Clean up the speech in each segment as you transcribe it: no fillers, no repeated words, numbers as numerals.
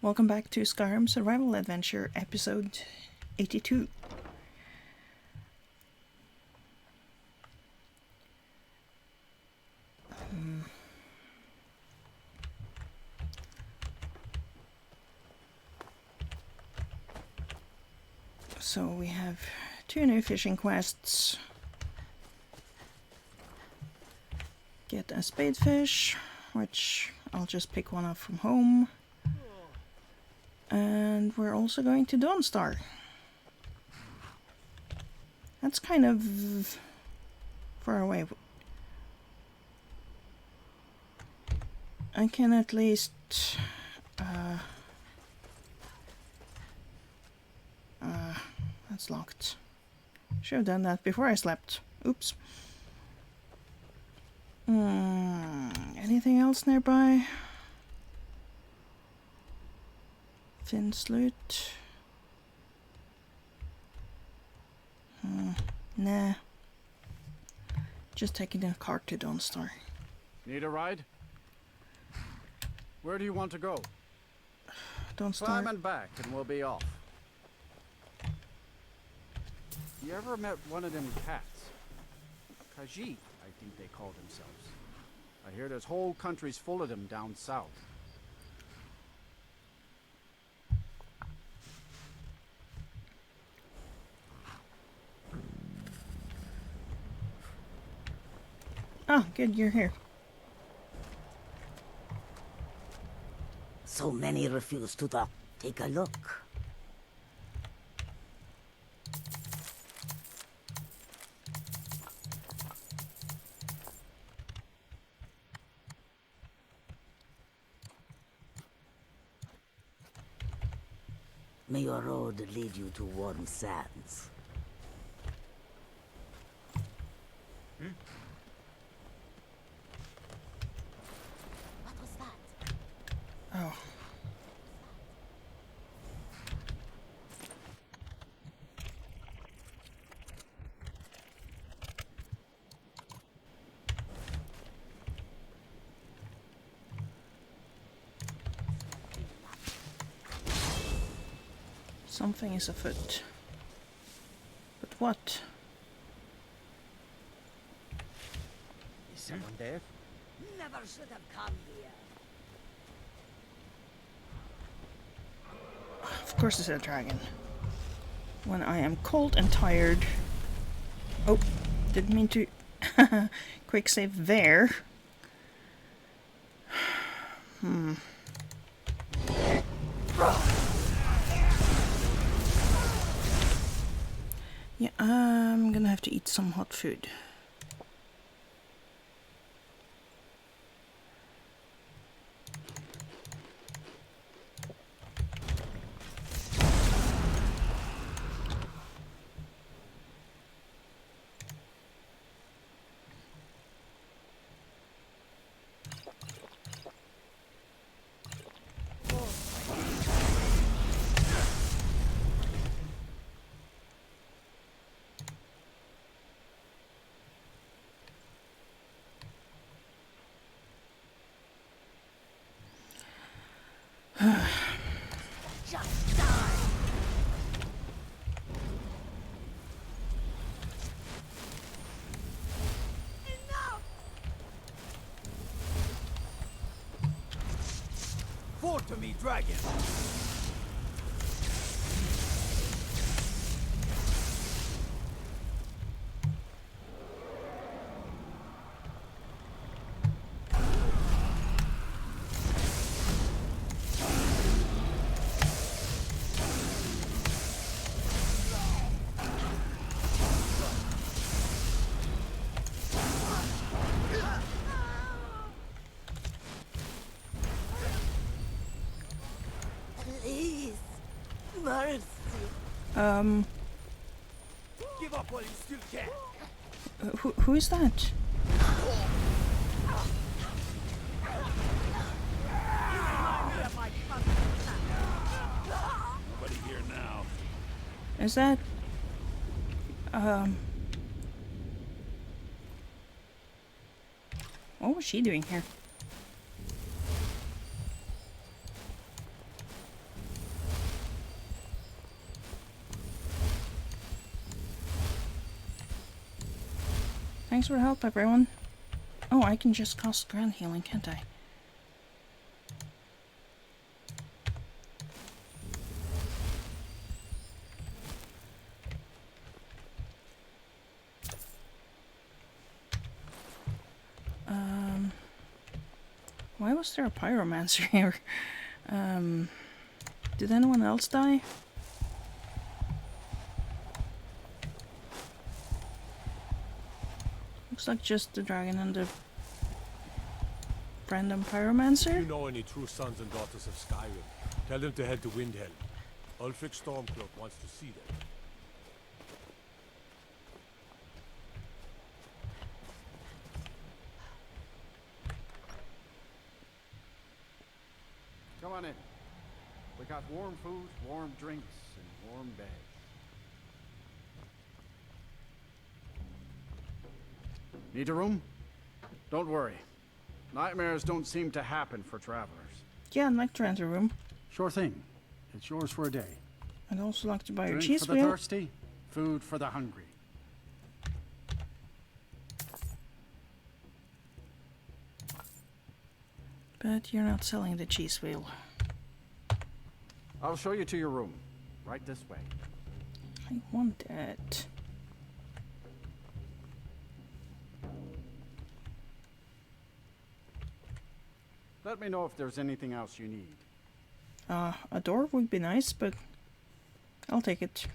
Welcome back to Skyrim Survival Adventure, episode 82. So we have 2 new fishing quests. Get a spadefish, which I'll just pick one up from home. And we're also going to Dawnstar. That's kind of far away. I can at least that's locked. Should have done that before I slept. Oops. Anything else nearby? Thin sloot. Nah. Just taking a cart to Dawnstar. Need a ride? Where do you want to go? Dawnstar. Climb and back and we'll be off. You ever met one of them cats? Khajiit, I think they call themselves. I hear there's whole countries full of them down south. Oh, good, you're here. So many refuse to talk. Take a look. May your road lead you to warm sands. What was that? Oh. Something is afoot. But what? Is someone there? Never should have come here. Of course it's a dragon. When I am cold and tired. Oh, didn't mean to quick save there. Yeah, I'm gonna have to eat some hot food. Just die. Enough. Fall to me, dragon! Please. Mercy. Give up while you still can! Who is that? Nobody here now. Is that what was she doing here? Thanks for the help, everyone. Oh, I can just cast grand healing, can't I? Why was there a pyromancer here? Did anyone else die? Looks like just the dragon and the random If pyromancer. you know any true sons and daughters of Skyrim, tell them to head to Windhelm. Ulfric Stormcloak wants to see them. Come on in. We got warm food, warm drinks, and warm beds. Need a room? Don't worry. Nightmares don't seem to happen for travelers. Yeah, I'd like to rent a room. Sure thing. It's yours for a day. I'd also like to buy your Drink cheese for the wheel. thirsty, food for the hungry. But you're not selling the cheese wheel. I'll show you to your room. Right this way. I want it. Let me know if there's anything else you need. A door would be nice, but I'll take it.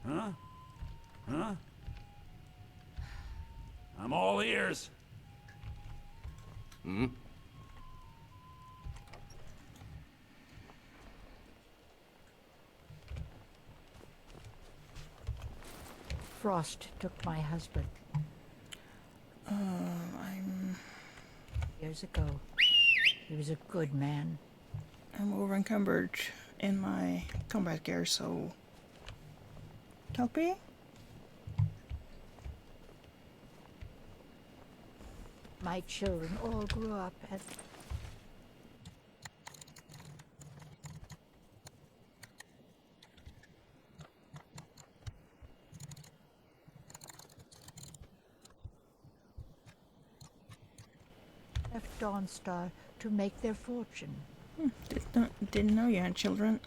Huh? Huh? I'm all ears. Hmm? Frost took my husband I'm years ago. He was a good man. over encumbered in my combat gear, so Kelpie? My children all grew up at left Dawnstar to make their fortune. Didn't know you had children.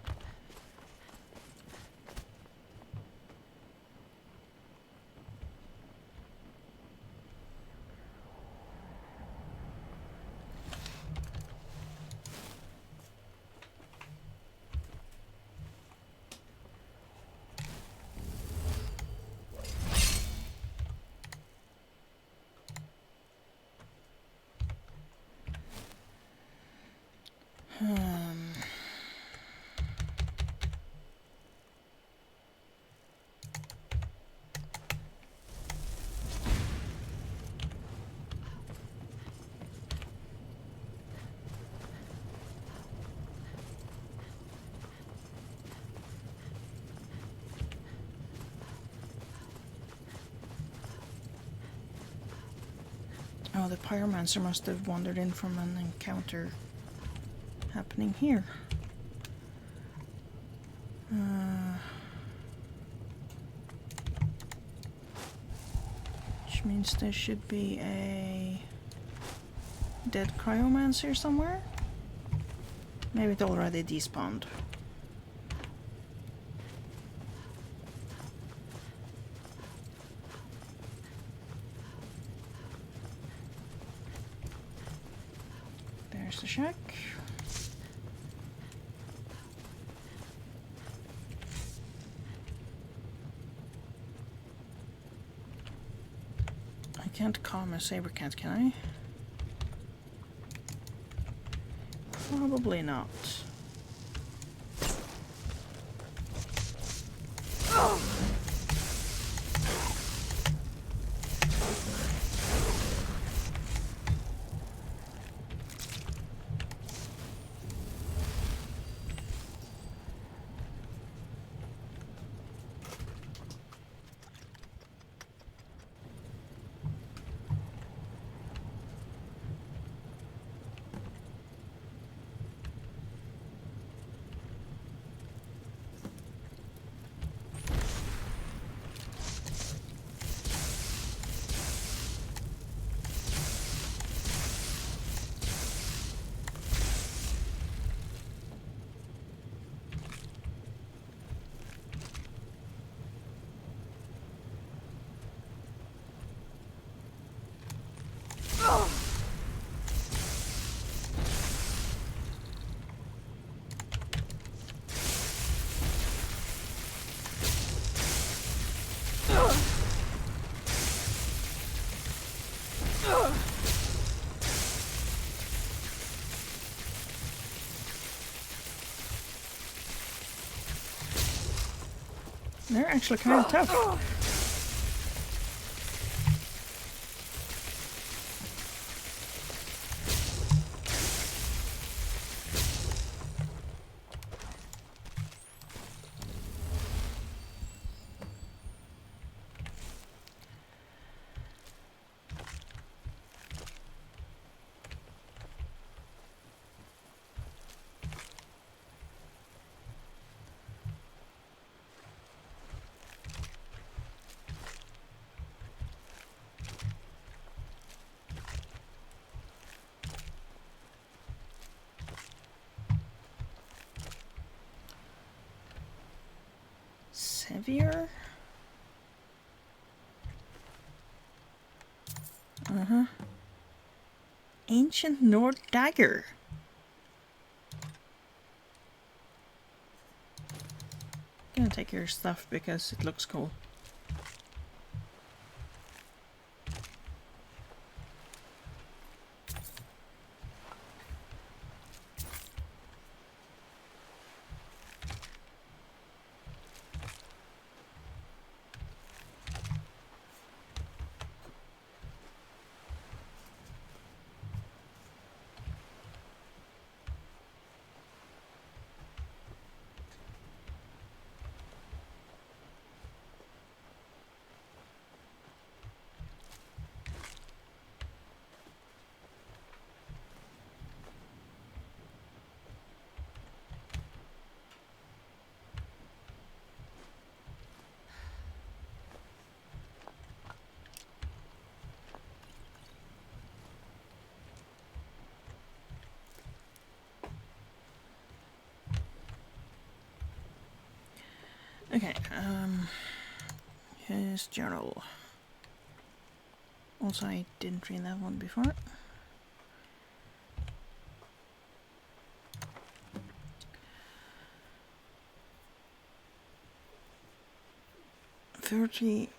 Oh, the pyromancer must have wandered in from an encounter happening here. Which means there should be a dead cryomancer somewhere. Maybe it already despawned. There's the shack. I can't calm a saber cat, can I? Probably not. They're actually kind of tough. Heavier? Ancient Nord dagger. Gonna take your stuff because it looks cool. Okay, his journal. Also, I didn't read that one before. '30th?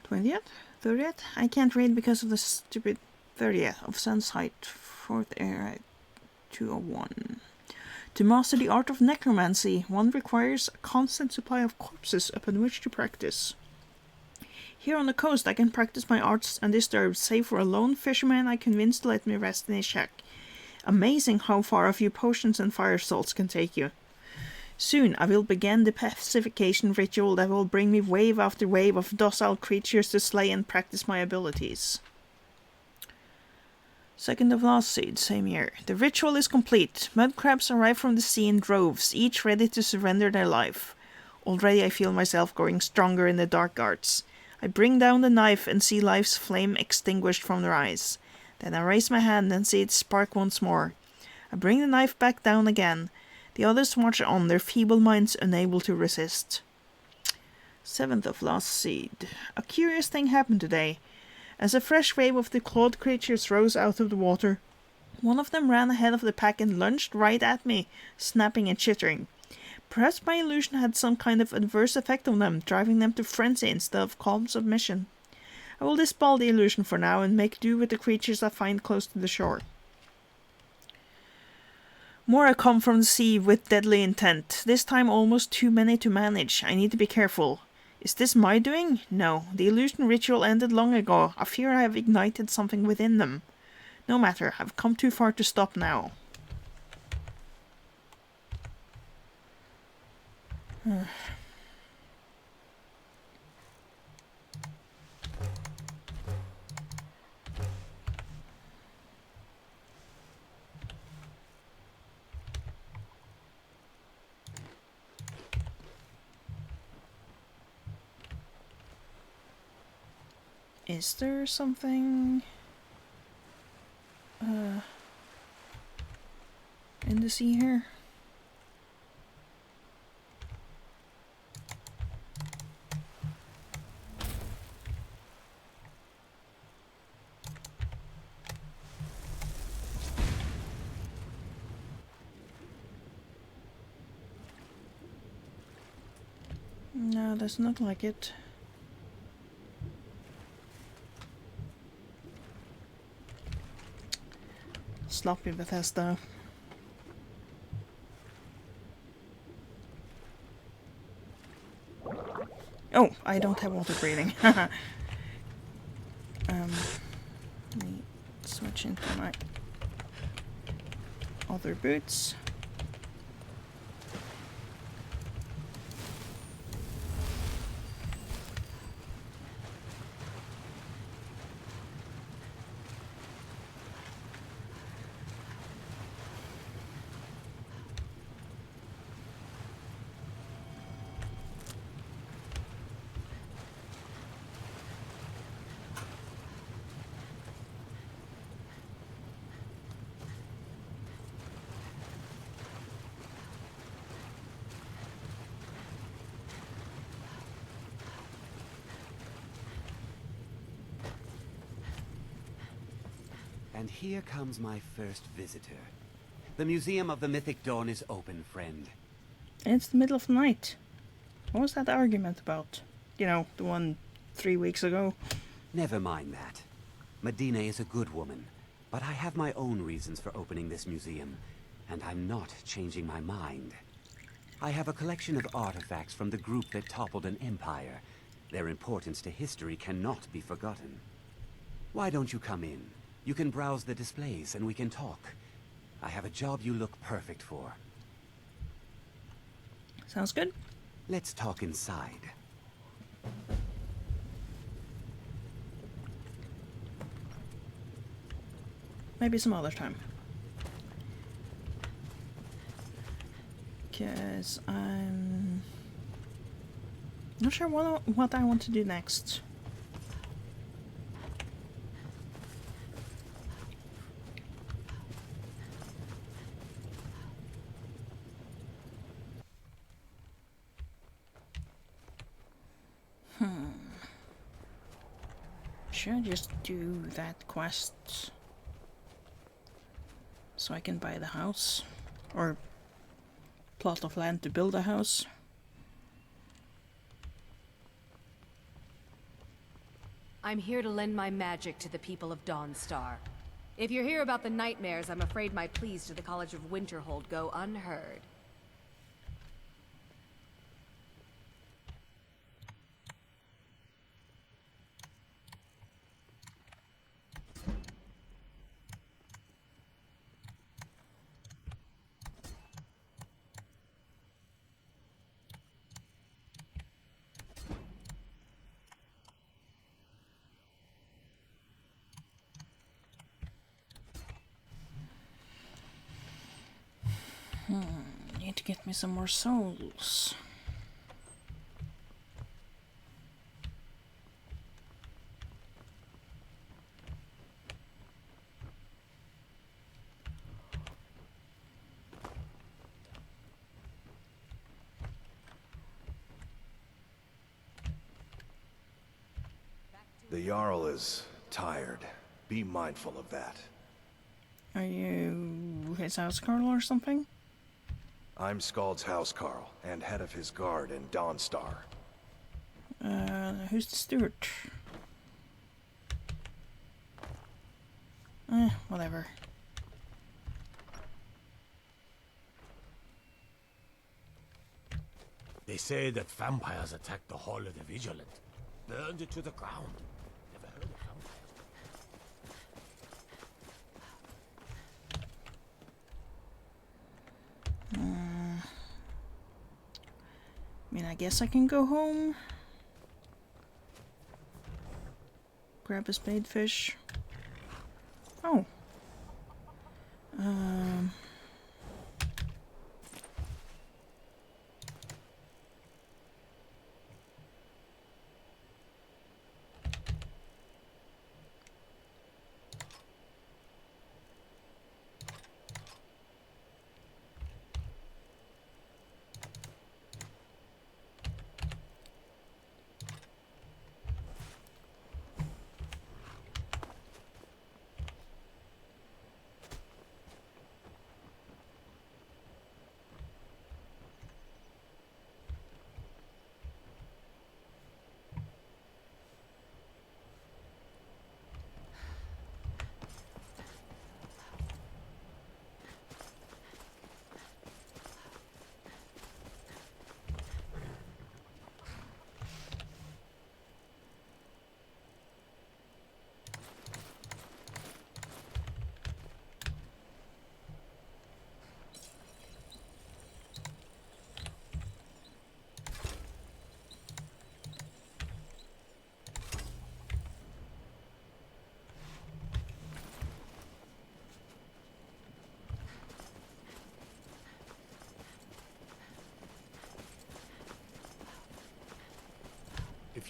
30th? I can't read because of the stupid 30th of Sunsight, 4th era 201. To master the art of necromancy, one requires a constant supply of corpses upon which to practice. Here on the coast I can practice my arts undisturbed, save for a lone fisherman I convinced to let me rest in his shack. Amazing how far a few potions and fire salts can take you. Soon I will begin the pacification ritual that will bring me wave after wave of docile creatures to slay and practice my abilities. 2nd of last seed, same year. The ritual is complete. Mudcrabs arrive from the sea in droves, each ready to surrender their life. Already I feel myself growing stronger in the dark arts. I bring down the knife and see life's flame extinguished from their eyes. Then I raise my hand and see it spark once more. I bring the knife back down again. The others march on, their feeble minds unable to resist. 7th of last seed. A curious thing happened today. As a fresh wave of the clawed creatures rose out of the water, one of them ran ahead of the pack and lunged right at me, snapping and chittering. Perhaps my illusion had some kind of adverse effect on them, driving them to frenzy instead of calm submission. I will dispel the illusion for now and make do with the creatures I find close to the shore. More come from the sea with deadly intent, this time almost too many to manage. I need to be careful. Is this my doing? No, the illusion ritual ended long ago. I fear I have ignited something within them. No matter, I've come too far to stop now. Is there something in the sea here? No, does not like it. Sloppy Bethesda. Oh, I don't have water breathing. Let me switch into my other boots. And here comes my first visitor. The Museum of the Mythic Dawn is open, friend. It's the middle of the night. What was that argument about? You know, the one 3 weeks ago? Never mind that. Medina is a good woman, but I have my own reasons for opening this museum, and I'm not changing my mind. I have a collection of artifacts from the group that toppled an empire. Their importance to history cannot be forgotten. Why don't you come in? You can browse the displays and we can talk. I have a job you look perfect for. Sounds good. Let's talk inside. Maybe some other time. Because I'm not sure what I want to do next. Should I just do that quest so I can buy the house? Or plot of land to build a house? I'm here to lend my magic to the people of Dawnstar. If you're here about the nightmares, I'm afraid my pleas to the College of Winterhold go unheard. Need to get me some more souls. The Jarl is tired. Be mindful of that. Are you his housecarl or something? I'm Skald's housecarl, and head of his guard in Dawnstar. Who's the steward? Whatever. They say that vampires attacked the Hall of the Vigilant. Burned it to the ground. Never heard of vampires. I mean, I guess I can go home. Grab a spadefish. Oh.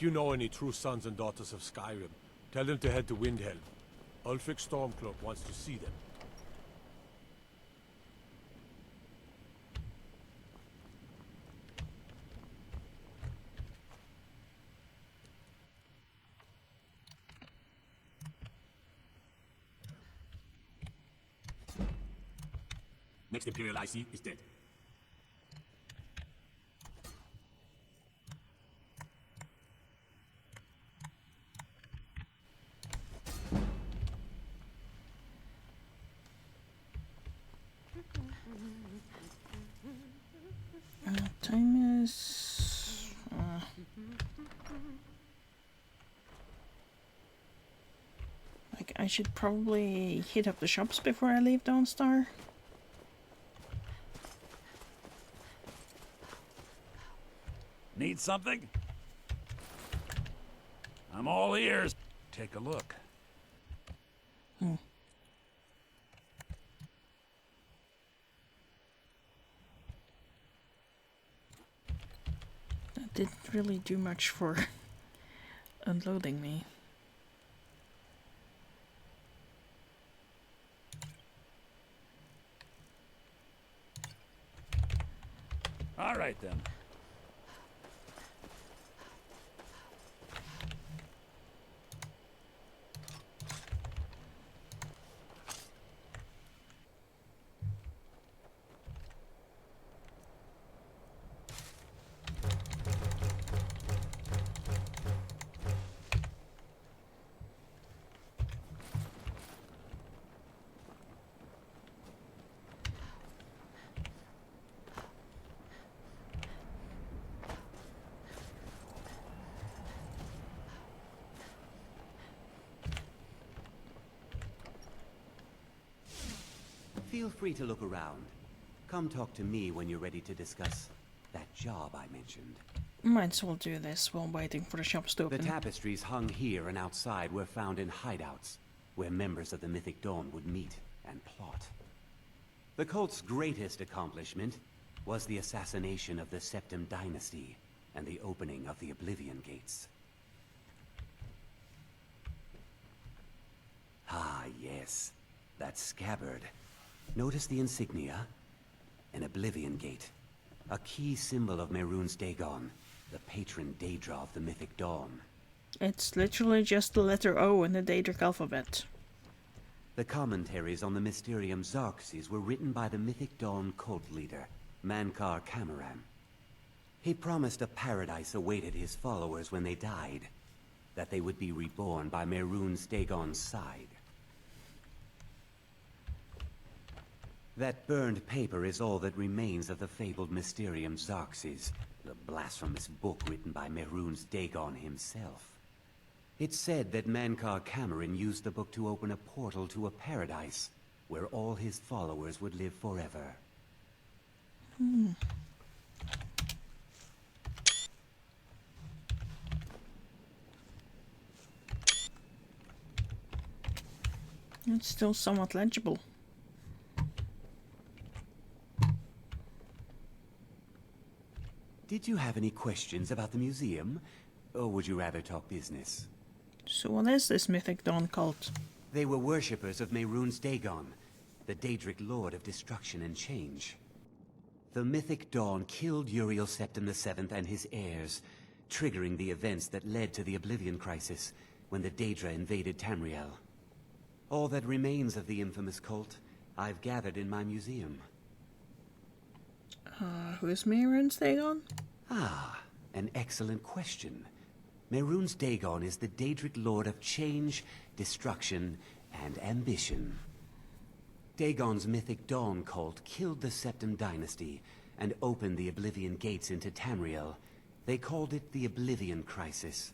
If you know any true sons and daughters of Skyrim, tell them to head to Windhelm. Ulfric Stormcloak wants to see them. Next Imperial IC is dead. Time is... like, I should probably hit up the shops before I leave Dawnstar. Need something? I'm all ears. Take a look. That didn't really do much for unloading me. All right then. Feel free to look around. Come talk to me when you're ready to discuss that job I mentioned. Might as well do this while waiting for the shops to The open. tapestries hung here and outside were found in hideouts, where members of the Mythic Dawn would meet and plot. The cult's greatest accomplishment was the assassination of the Septim Dynasty and the opening of the Oblivion Gates. Ah, yes. That scabbard. Notice the insignia? An Oblivion Gate. A key symbol of Mehrunes Dagon, the patron Daedra of the Mythic Dawn. It's literally just the letter O in the Daedric alphabet. The commentaries on the Mysterium Xarxes were written by the Mythic Dawn cult leader, Mankar Camoran. He promised a paradise awaited his followers when they died, that they would be reborn by Mehrunes Dagon's side. That burned paper is all that remains of the fabled Mysterium Xarxes, the blasphemous book written by Mehrunes Dagon himself. It's said that Mankar Camoran used the book to open a portal to a paradise, where all his followers would live forever. It's still somewhat legible. Did you have any questions about the museum? Or would you rather talk business? So what is this Mythic Dawn cult? They were worshippers of Mehrunes Dagon, the Daedric Lord of Destruction and Change. The Mythic Dawn killed Uriel Septim VII and his heirs, triggering the events that led to the Oblivion Crisis when the Daedra invaded Tamriel. All that remains of the infamous cult, I've gathered in my museum. Who is Mehrunes Dagon? Ah, an excellent question. Mehrunes Dagon is the Daedric Lord of Change, Destruction, and Ambition. Dagon's Mythic Dawn cult killed the Septim Dynasty and opened the Oblivion Gates into Tamriel. They called it the Oblivion Crisis.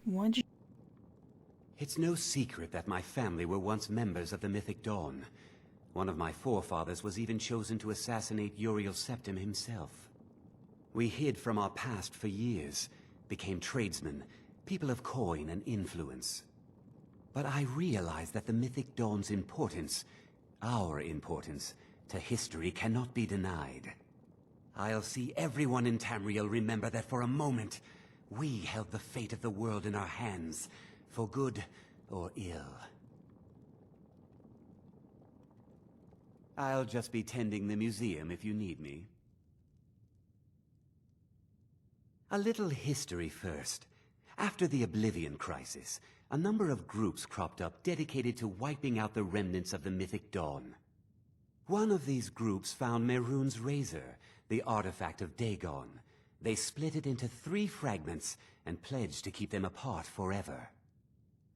Why'd you... It's no secret that my family were once members of the Mythic Dawn. One of my forefathers was even chosen to assassinate Uriel Septim himself. We hid from our past for years, became tradesmen, people of coin and influence. But I realized that the Mythic Dawn's importance, our importance, to history cannot be denied. I'll see everyone in Tamriel remember that for a moment, we held the fate of the world in our hands, for good or ill. I'll just be tending the museum if you need me. A little history first. After the Oblivion Crisis, a number of groups cropped up dedicated to wiping out the remnants of the mythic Dawn. One of these groups found Mehrunes' razor, the artifact of Dagon. They split it into 3 fragments and pledged to keep them apart forever.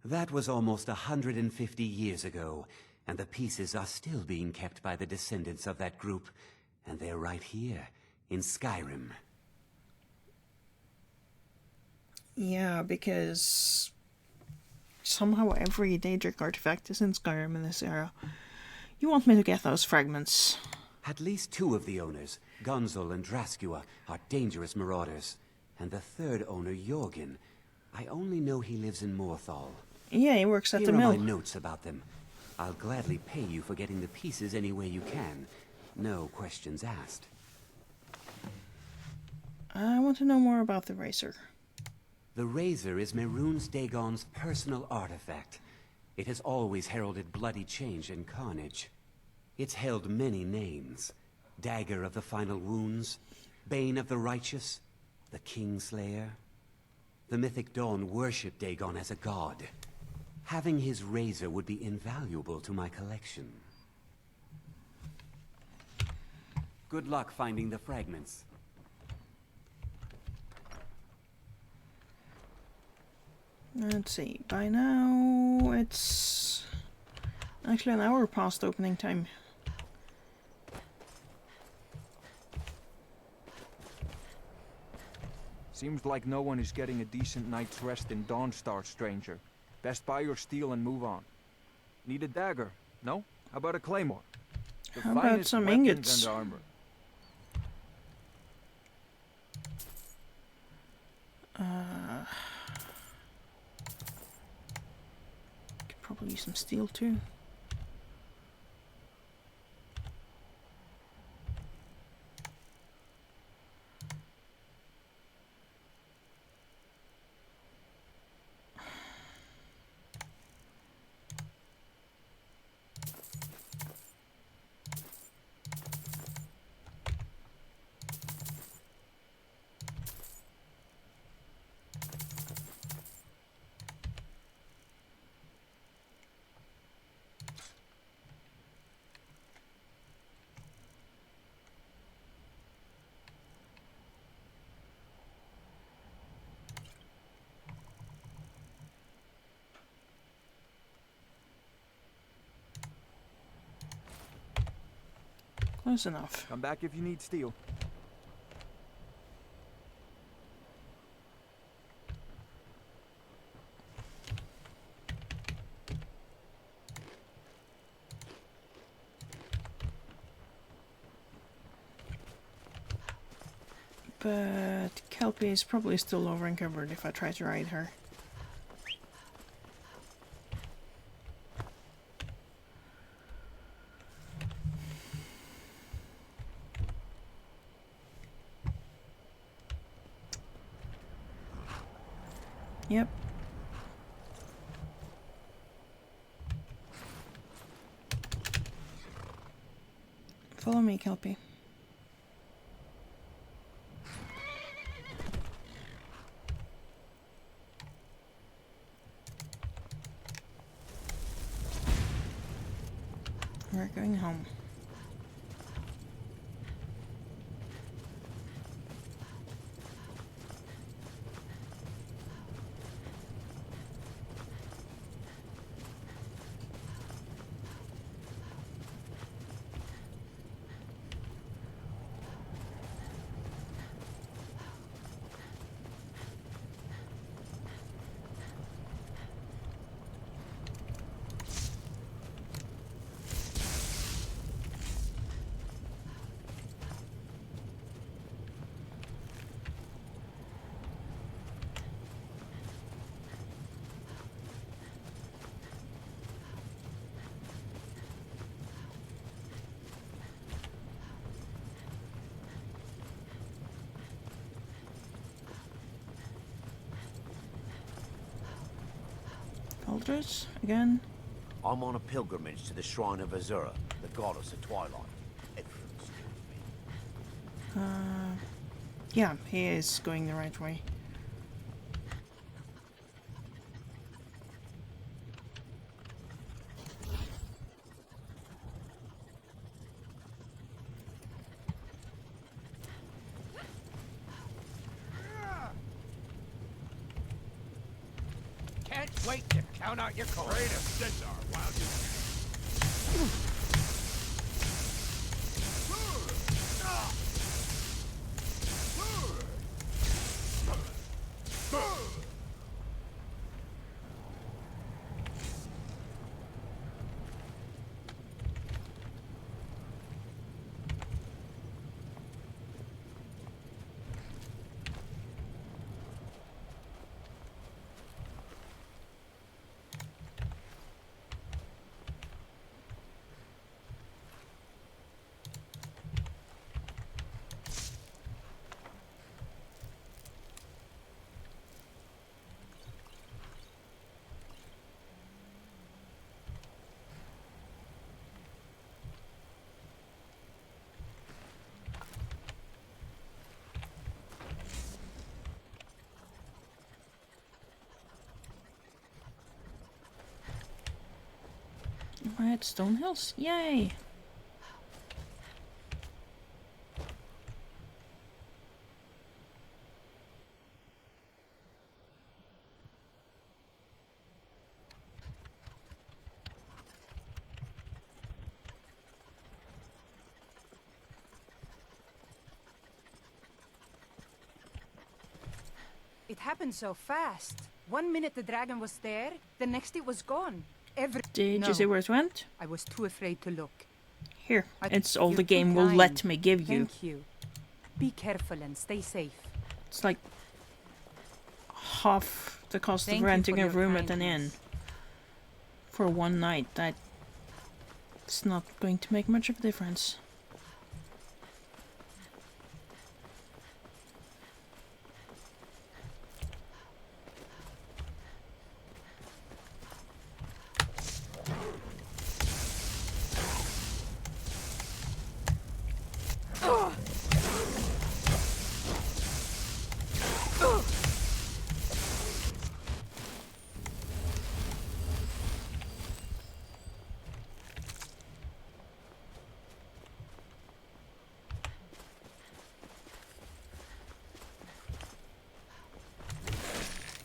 That was almost 150 years ago, and the pieces are still being kept by the descendants of that group, and they're right here, in Skyrim. Yeah, because somehow every Daedric artifact is in Skyrim in this era. You want me to get those fragments? At least 2 of the owners, Gonzol and Draskua, are dangerous marauders. And the 3rd owner, Jorgen, I only know he lives in Morthal. Yeah, he works at the mill. Here are my notes about them. I'll gladly pay you for getting the pieces any way you can. No questions asked. I want to know more about the razor. The razor is Mehrunes Dagon's personal artifact. It has always heralded bloody change and carnage. It's held many names. Dagger of the Final Wounds, Bane of the Righteous, the Kingslayer. The mythic Dawn worshipped Dagon as a god. Having his razor would be invaluable to my collection. Good luck finding the fragments. Let's see, by now it's actually an hour past opening time. Seems like no one is getting a decent night's rest in Dawnstar, stranger. Best buy your steel and move on. Need a dagger? No? How about a claymore? The How about finest some weapons ingots? and armor. Could probably use some steel too. Close enough. Come back if you need steel. But Kelpie is probably still over encumbered if I try to ride her. Yep. Follow me, Kelpie. We're going home. elders again. I'm on a pilgrimage to the shrine of Azura, the goddess of twilight. Yeah, he is going the right way. Can't wait to count out your coins. Trade a Centaur while you Right, Stone Hills. Yay! It happened so fast. 1 minute the dragon was there, the next it was gone. Did you see where it went? I was too afraid to look. Here, it's all You're the game too will kind. let me give you. Thank you. Be careful and stay safe. It's like half the cost Thank of you renting for a your room at an inn kindness. for one night. It's not going to make much of a difference.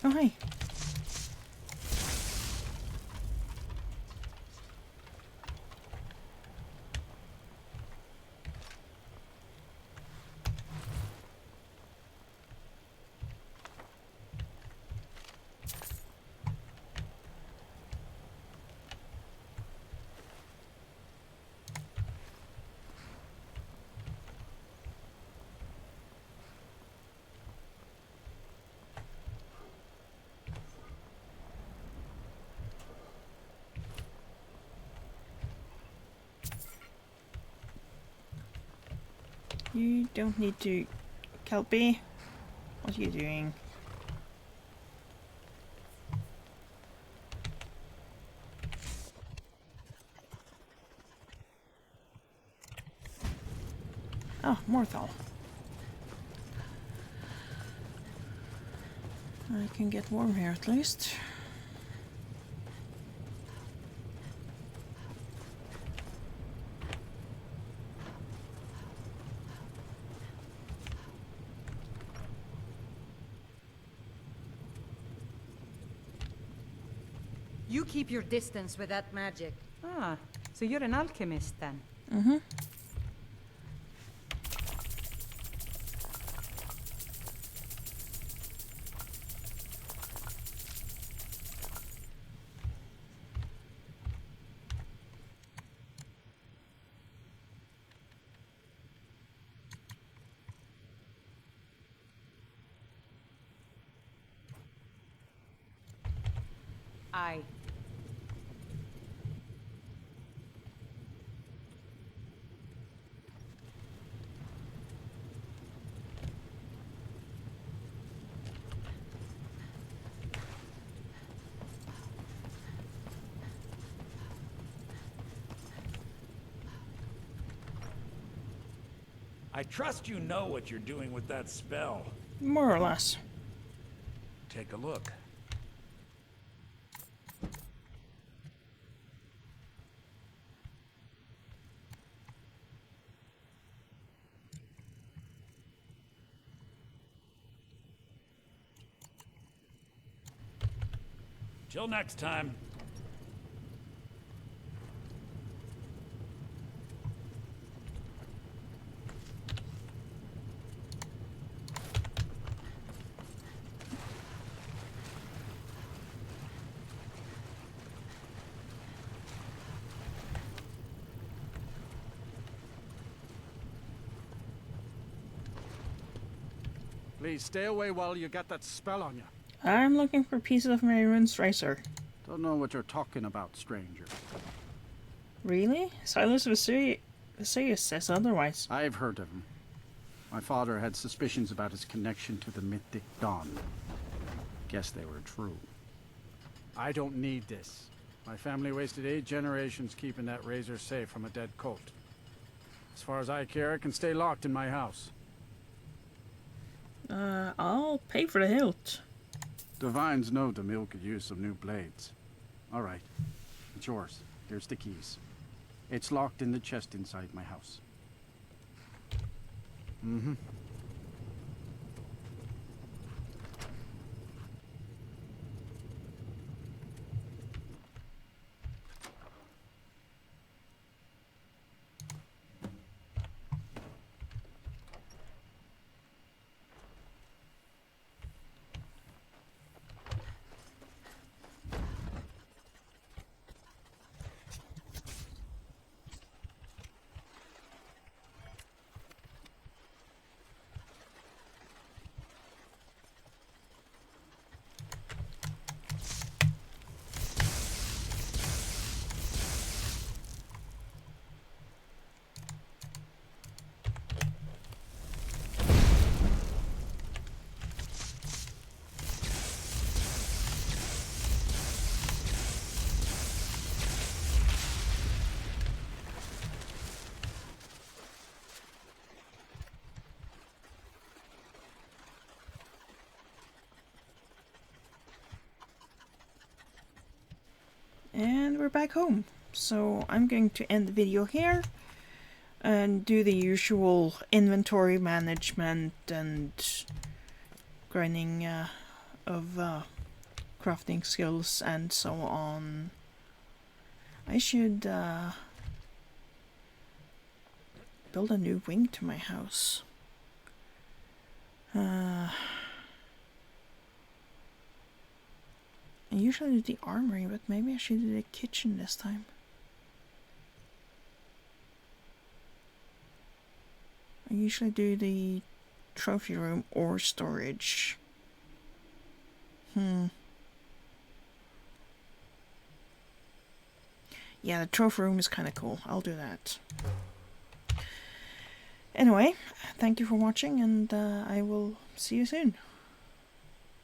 Oh, hi. You don't need to... Kelpie? What are you doing? Oh, Morthal. I can get warm here at least. You keep your distance with that magic. Ah, so you're an alchemist then? Mm-hmm. Aye. I trust you know what you're doing with that spell. More or less. Take a look. Till next time. Please stay away while you got that spell on you. I'm looking for pieces of Mary's razor. Don't know what you're talking about, stranger. Really? Silus Vesuius says otherwise. I've heard of him. My father had suspicions about his connection to the mythic Dawn. Guess they were true. I don't need this. My family wasted 8 generations keeping that razor safe from a dead colt. As far as I care, it can stay locked in my house. I'll pay for the hilt. Divines know the mill could use some new blades. All right, it's yours. Here's the keys. It's locked in the chest inside my house. Mm-hmm. And we're back home. So I'm going to end the video here and do the usual inventory management and grinding of crafting skills and so on. I should build a new wing to my house. I usually do the armory, but maybe I should do the kitchen this time. I usually do the trophy room or storage. Yeah, the trophy room is kind of cool. I'll do that. Anyway, thank you for watching, and I will see you soon.